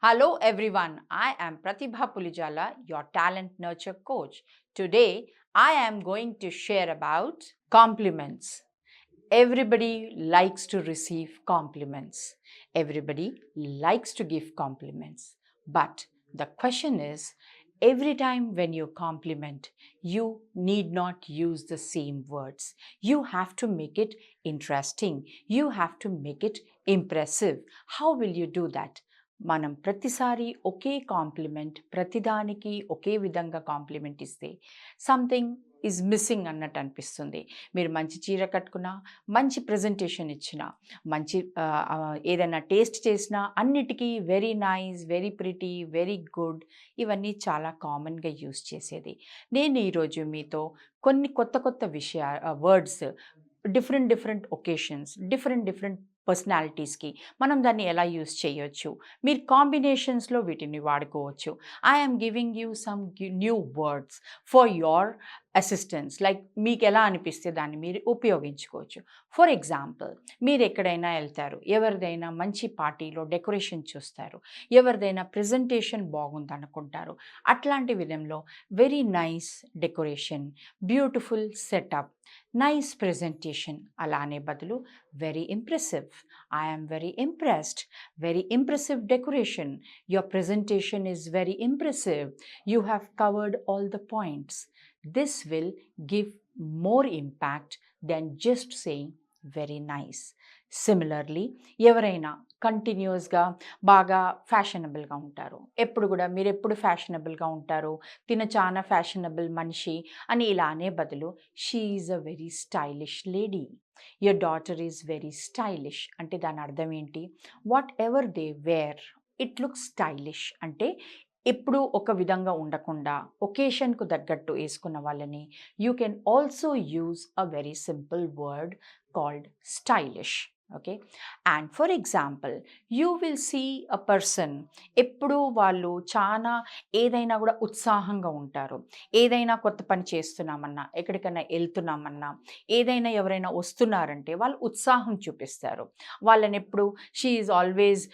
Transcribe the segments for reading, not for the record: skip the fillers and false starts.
Hello everyone, I am Pratibha Pulijala, your talent nurture coach. Today, I am going to share about compliments. Everybody likes to receive compliments. Everybody likes to give compliments. But the question is, every time when you compliment, you need not use the same words. You have to make it interesting. You have to make it impressive. How will you do that? మనం ప్రతిసారి ఒకే complement ప్రతిదానికి ఒకే విధంగా complement ఇస్తే something is missing అన్నట్టు అనిపిస్తుంది. మీరు మంచి చీర కట్టుకున్నా, మంచి ప్రజెంటేషన్ ఇచ్చినా, మంచి ఏదైనా టేస్ట్ చేసినా అన్నిటికీ very nice, very pretty, very good ఇవన్నీ చాలా కామన్గా యూస్ చేసేది. నేను ఈరోజు మీతో కొన్ని కొత్త కొత్త వర్డ్స్ డిఫరెంట్ ఒకేషన్స్, డిఫరెంట్ పర్సనాలిటీస్కి మనం దాన్ని ఎలా యూస్ చేయొచ్చు, మీరు కాంబినేషన్స్లో వీటిని వాడుకోవచ్చు. I'm giving you some new words for your assistance. Like మీకు ఎలా అనిపిస్తే దాన్ని మీరు ఉపయోగించుకోవచ్చు. ఫర్ ఎగ్జాంపుల్, మీరు ఎక్కడైనా వెళ్తారు, ఎవరిదైనా మంచి పార్టీలో డెకరేషన్ చూస్తారు, ఎవరిదైనా ప్రజెంటేషన్ బాగుందనుకుంటారు. అట్లాంటి విధంలో very nice decoration, beautiful setup, nice presentation అలానే బదులు very impressive, I'm very impressed, very impressive decoration, your presentation is very impressive, you have covered all the points. This will give more impact than just saying very nice. Similarly, ఎవరైనా కంటిన్యూస్గా బాగా ఫ్యాషనబుల్గా ఉంటారు, ఎప్పుడు కూడా మీరు ఎప్పుడు ఫ్యాషనబుల్గా ఉంటారు, తిన చాలా ఫ్యాషనబుల్ మనిషి అని ఇలా అనే బదులు she is a very stylish lady, your daughter is very stylish అంటే దాని అర్థం ఏంటి? Whatever they wear it looks stylish అంటే ఎప్పుడు ఒక విధంగా ఉండకుండా ఒకేషన్కు తగ్గట్టు వేసుకున్న వాళ్ళని you can also use a very simple word called stylish. Okay, and for example, you will see a person ఎప్పుడు వాళ్ళు చాలా ఏదైనా కూడా ఉత్సాహంగా ఉంటారు. ఏదైనా కొత్త పని చేస్తున్నామన్నా, ఎక్కడికైనా వెళ్తున్నామన్నా, ఏదైనా ఎవరైనా వస్తున్నారంటే వాళ్ళు ఉత్సాహం చూపిస్తారు. వాళ్ళని ఎప్పుడు she is always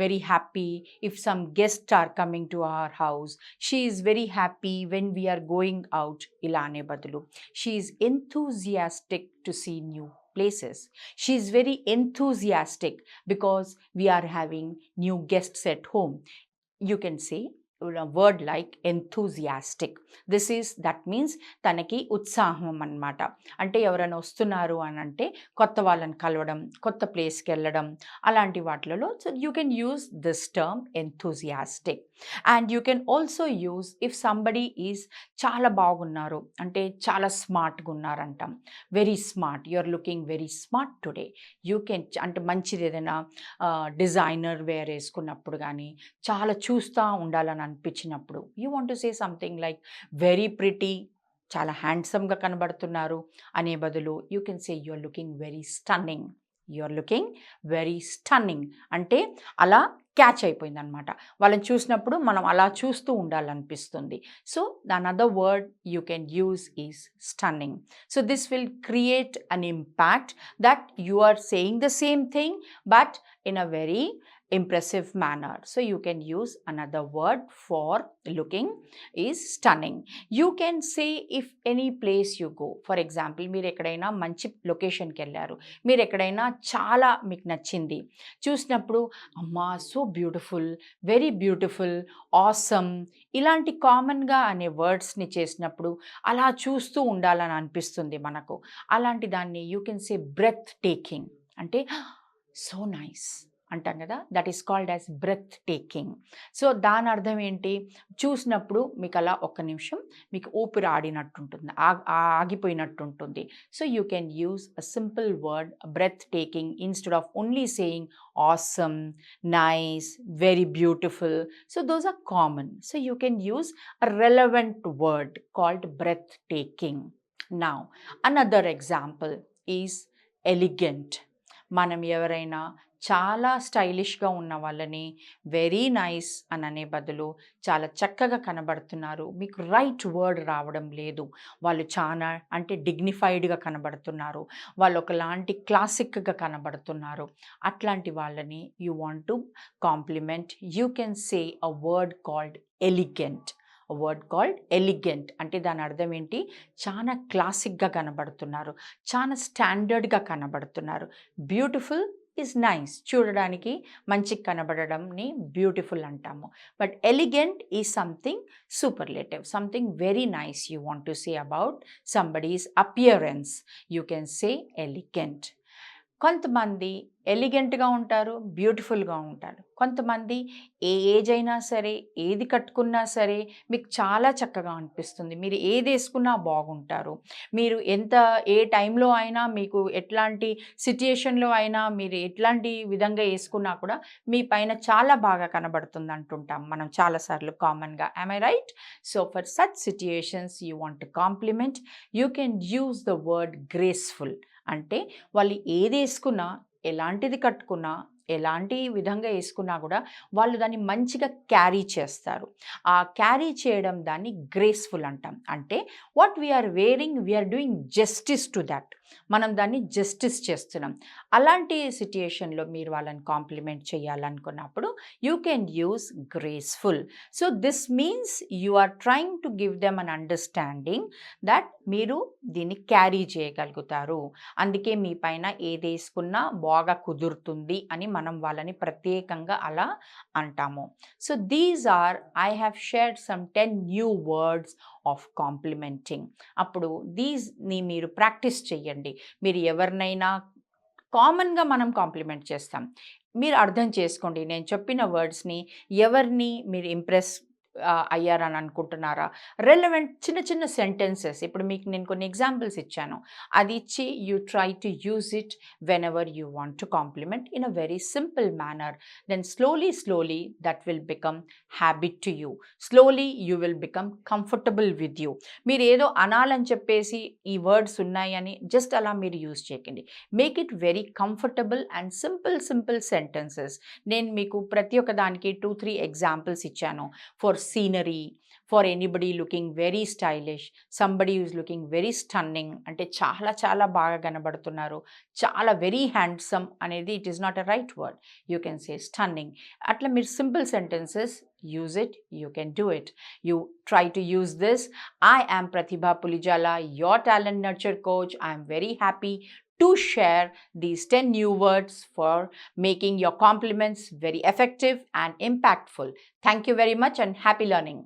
very happy if some guests are coming to our house. She is very happy when we are going out. Ilane badalu, she is enthusiastic to see new places. She is very enthusiastic because we are having new guests at home. You can say a word like enthusiastic. That means తనకి ఉత్సాహం అన్నమాట. అంటే ఎవరైనా వస్తున్నారు అని అంటే కొత్త వాళ్ళని కలవడం, కొత్త ప్లేస్కి వెళ్ళడం, అలాంటి వాటిలలో so you can use this term enthusiastic. And you can also use if somebody is చాలా బాగున్నారు అంటే చాలా స్మార్ట్గా ఉన్నారంటాం. Very smart, you are looking very smart today. You can అంటే మంచిది ఏదైనా డిజైనర్ వేర్ వేసుకున్నప్పుడు కానీ చాలా చూస్తూ ఉండాలని అనిపించినప్పుడు you want to say something like very pretty, చాలా హ్యాండ్సమ్గా కనబడుతున్నారు అనే బదులు you can say you are looking very stunning. You are looking very stunning అంటే అలా క్యాచ్ అయిపోయింది అనమాట. వాళ్ళని చూసినప్పుడు మనం అలా చూస్తూ ఉండాలనిపిస్తుంది. So another word you can use is stunning. So this will create an impact that you are saying the same thing but in a very impressive manner. So you can use another word for looking is stunning. You can say if any place you go, for example, మీరు ఎక్కడైనా మంచి లొకేషన్కి వెళ్ళారు, మీరు ఎక్కడైనా చాలా మీకు నచ్చింది చూసినప్పుడు అమ్మా so beautiful, very beautiful, awesome ఇలాంటి కామన్గా అనే వర్డ్స్ని చేసినప్పుడు అలా చూస్తూ ఉండాలని అనిపిస్తుంది మనకు. అలాంటి దాన్ని you can say breath taking అంటే సో నైస్ అంటాం కదా, that is called as breath taking. So దాని అర్థం ఏంటి? చూసినప్పుడు మీకు అలా ఒక్క నిమిషం మీకు ఊపిరి ఆడినట్టుంటుంది, ఆగిపోయినట్టుంటుంది. So you can use a simple word breathtaking instead of only saying awesome, nice, very beautiful. So those are common. So you can use a relevant word called breathtaking. Now another example is elegant. మనం ఎవరైనా చాలా స్టైలిష్గా ఉన్న వాళ్ళని very nice అని అనే బదులు చాలా చక్కగా కనబడుతున్నారు, మీకు రైట్ వర్డ్ రావడం లేదు, వాళ్ళు చాలా అంటే డిగ్నిఫైడ్గా కనబడుతున్నారు, వాళ్ళు ఒకలాంటి క్లాసిక్గా కనబడుతున్నారు, అట్లాంటి వాళ్ళని you want to compliment. You can say a word called elegant. Word called elegant అంటే దాని అర్థం ఏంటి? చాలా క్లాసిక్గా కనబడుతున్నారు, చాలా స్టాండర్డ్గా కనబడుతున్నారు. బ్యూటిఫుల్ ఈజ్ నైస్, చూడడానికి మంచిగా కనబడడంని బ్యూటిఫుల్ అంటాము. But elegant is something superlative, something very nice you want to say about somebody's appearance. You can say elegant. కొంతమంది ఎలిగెంట్గా ఉంటారు, బ్యూటిఫుల్గా ఉంటారు. కొంతమంది ఏ ఏజ్ అయినా సరే, ఏది కట్టుకున్నా సరే మీకు చాలా చక్కగా అనిపిస్తుంది, మీరు ఏది వేసుకున్నా బాగుంటారు. మీరు ఏ టైంలో అయినా, మీకు ఎట్లాంటి సిట్యుయేషన్లో అయినా, మీరు ఎట్లాంటి విధంగా వేసుకున్నా కూడా మీ పైన చాలా బాగా కనబడుతుంది అంటుంటాం మనం చాలాసార్లు కామన్గా. Am I right? So for such situations you want to compliment, you can use the word graceful. అంటే వాళ్ళు ఏది వేసుకున్నా, ఎలాంటిది కట్టుకున్నా, ఎలాంటి విధంగా వేసుకున్నా కూడా వాళ్ళు దాన్ని మంచిగా క్యారీ చేస్తారు. ఆ క్యారీ చేయడం దాన్ని గ్రేస్ఫుల్ అంటాం. అంటే what we are wearing, we are doing justice to that, మనం దాన్ని జస్టిస్ చేస్తున్నాం. అలాంటి సిట్యుయేషన్లో మీరు వాళ్ళని కాంప్లిమెంట్ చేయాలనుకున్నప్పుడు you can use graceful. So this means you are trying to give them an understanding that మీరు దీన్ని క్యారీ చేయగలుగుతారు, అందుకే మీ పైన ఏది వేసుకున్నా బాగా కుదురుతుంది అని మనం వాళ్ళని ప్రత్యేకంగా అలా అంటాము. So these are I have shared some 10 new words of complimenting. అప్పుడు దీస్ని మీరు ప్రాక్టీస్ చెయ్యండి. మీరు ఎవరినైనా కామన్గా మనం కాంప్లిమెంట్ చేస్తాం. మీరు అర్థం చేసుకోండి, నేను చెప్పిన వర్డ్స్ని ఎవరిని మీరు ఇంప్రెస్ అయ్యారని అనుకుంటున్నారా? రెలవెంట్ చిన్న చిన్న సెంటెన్సెస్, ఇప్పుడు మీకు నేను కొన్ని ఎగ్జాంపుల్స్ ఇచ్చాను, అది ఇచ్చి you try to use it whenever you want to compliment in a very simple manner. Then slowly that will become habit to you. Slowly you will become comfortable with you. మీరు ఏదో అనాలని చెప్పేసి ఈ words ఉన్నాయని just అలా మీరు use చేయకండి. Make it very comfortable and simple sentences. నేను మీకు ప్రతి ఒక్క దానికి 2-3 ఎగ్జాంపుల్స్ ఇచ్చాను. For scenery, for anybody looking very stylish, somebody is looking very stunning అంటే చాలా బాగా కనబడుతున్నారు, చాలా వెరీ హ్యాండ్సమ్ అనేది it is not a right word, you can say stunning. అట్లా మీరు simple sentences use it, you can do it. You try to use this. I am Pratibha Pulijala, your talent nurture coach. I am very happy to share these 10 new words for making your compliments very effective and impactful. Thank you very much and happy learning.